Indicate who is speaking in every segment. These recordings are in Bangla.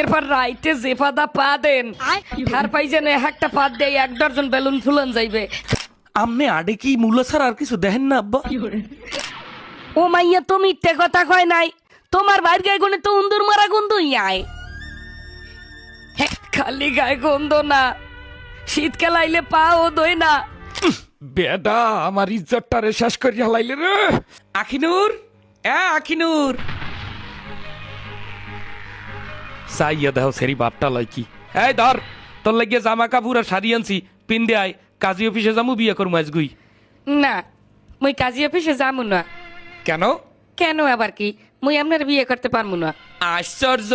Speaker 1: এরপর রাইতে যে পাদা পা দেন আর পাই যেন একটা পাত দিয়ে 1 ডজন বেলুন ফুলন যাইবে।
Speaker 2: আমনে আডে কি মূলা ছাড়া আর কিছু দেখেন না আব্বা?
Speaker 1: ও মাইয়া তো মিথ্যে কথা কয় নাই, তোমার বাইর গায়ে গুনে তো উন্দুর মারা গন্ধই আয়। খালি গায়ে গন্ধ না, শীতকাল আইলে পাও দই না।
Speaker 2: বেডা আমার ইজ্জতটারে শেষ করিয়া লাইলে রে। আখিনুর, আখিনুর সাইয়া দাও সেরি বাপটা লয় কি। এই ধর তোর লাগিয়ে জামা কাপড় আর শাড়ি আনছি, পিন্দে আয়, কাজী অফিসে যামু বিয়ে করবো আজগুই।
Speaker 1: না, মুই কাজী অফিসে যাবো না।
Speaker 2: কেন?
Speaker 1: কেন আবার কি? মুই আপনার বিয়ে করতে পারবো না।
Speaker 2: আশ্চর্য,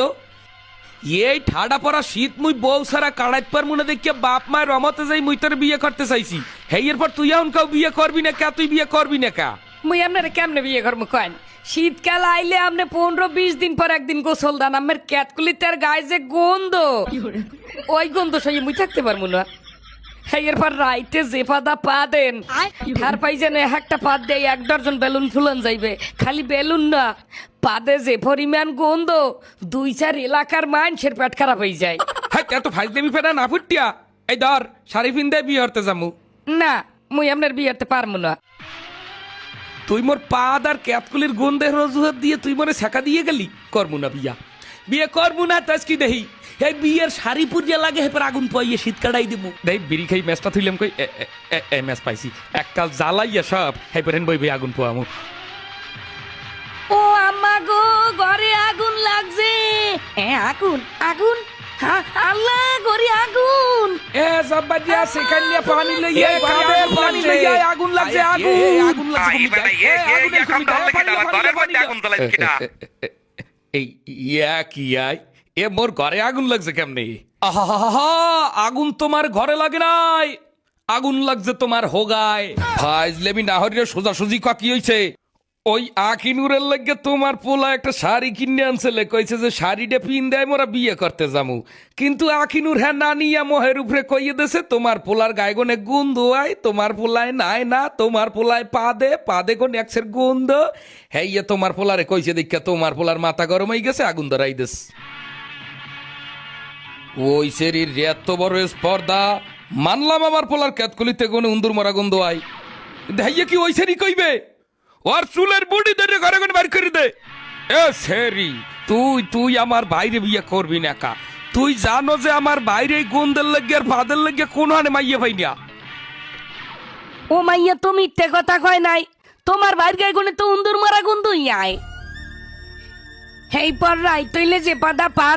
Speaker 2: এই ঠাডা পড়া শীত মুই বউ সারা কাড়াইতে পারবো না দেখিয়া বাপ মায়ের রমতে যাই মুই তোর বিয়ে করতে চাইছি। হেই এরপর তুই এখন কাউ বিয়ে করবি না কা? তুই বিয়ে করবি না কা?
Speaker 1: মুই আপনার কেমনে বিয়ে করবো কেন? শীতকাল আইলে আপনি 15-20 দিন পর একদিন গোসল দান, আমার ক্যাতকুলিতে আর গায়ে যে গন্ধ, ওই গন্ধ সই মুই থাকতে পারবো না। এরপর রাইতে যে পাদা পা দেন আর পাই যেন একটা পাত দিয়ে 1 ডজন বেলুন ফুলন যাইবে। খালি বেলুন না, পাদে যে পরিমাণ গন্ধ 2-4 এলাকার মানুষের পেট খারাপ হয়ে যায়।
Speaker 2: হ্যাঁ এত ফাইজলামি ফেরা না ফুটিয়া। এই ধর শাড়ি পিন্দে বিয়ে হতে যামু।
Speaker 1: না, মুই আপনার বিয়ে করতে পারবো না।
Speaker 2: তুই মোর পাদ আর ক্যাতকুলির গন্ধের অজুহাত দিয়ে তুই মনে ছেঁকা দিয়ে গেলি। করবো না বিয়া, বিয়ে করবো না। তাজ কি দেহি এই বিয়ের শাড়ি পুজিয়া লাগে হেপর আগুন পাইয়ে শীত কাটাই দিব। দেখ বিড়ি খাই ম্যাচটা থইলাম কই ম্যাচ পাইছি এককাল জ্বালাইয়া সব হেপরেন বই বই আগুন পোয়ামু।
Speaker 1: ও আম্মা গো, ঘরে আগুন লাগছে। আগুন আগুন, আল্লাহ ঘরে আগুন।
Speaker 2: জব্বাজিয়া সেখানে পানি লইয়া কাবে পানি লইয়া আগুন লাগছে। আগুন লাগছে। এই ইয়া কি আই এ মোর ঘরে আগুন লাগছে কেমনে? আহা, আগুন তোমার ঘরে লাগে নাই, আগুন লাগছে তোমার হোগায়। ফাইজলেমি না হরিয়া সোজাসুজি কি হইছে? ওই আখিনুরের লাগে তোমার পোলা একটা শাড়ি কিনে আনছিলে, কইছে যে শাড়িটা পিন দেয় মোরা বিয়ে করতে যামু। কিন্তু আখিনুর হ্যাঁ না নিয়া মোহের উপরে কইয়ে দেছে তোমার পোলার গায়ে গনে গন্ধ আয়, তোমার পোলায় নাই না, তোমার পোলায় পাদে কোন একসের গন্ধ। হ্যাঁ ইয়ে তোমার পোলারে কইছে দেখা তোমার পোলার মাথা গরম হয়ে গেছে, আগুন ধরাই দেস। ওই সেরির এত বড় স্পর্ধা, মানলাম আমার পোলার ক্যাতকুলিতে গনে উন্দুর মারা গন্ধ আয়, দেখাইয়া কি ওই সেরি কইবে? ওর চুলের বুড়ি ধরে ঘরে ঘরে বাইর করে দে। এ সেরি তুই আমার বাইরে বিয়ে করবি না কা? তুই জানো যে আমার বাইরে গন্ধের লাগিয়ে আর ভাদের লাগিয়ে কোন হানে মাইয়ে পাই না।
Speaker 1: ও মাইয়া তো মিথ্যে কথা কয় নাই, তোমার বাইর গায়ে গুনে তো উন্দুর মারা গন্ধই আয়। এই পর রাইত হইলে যে পাদা পা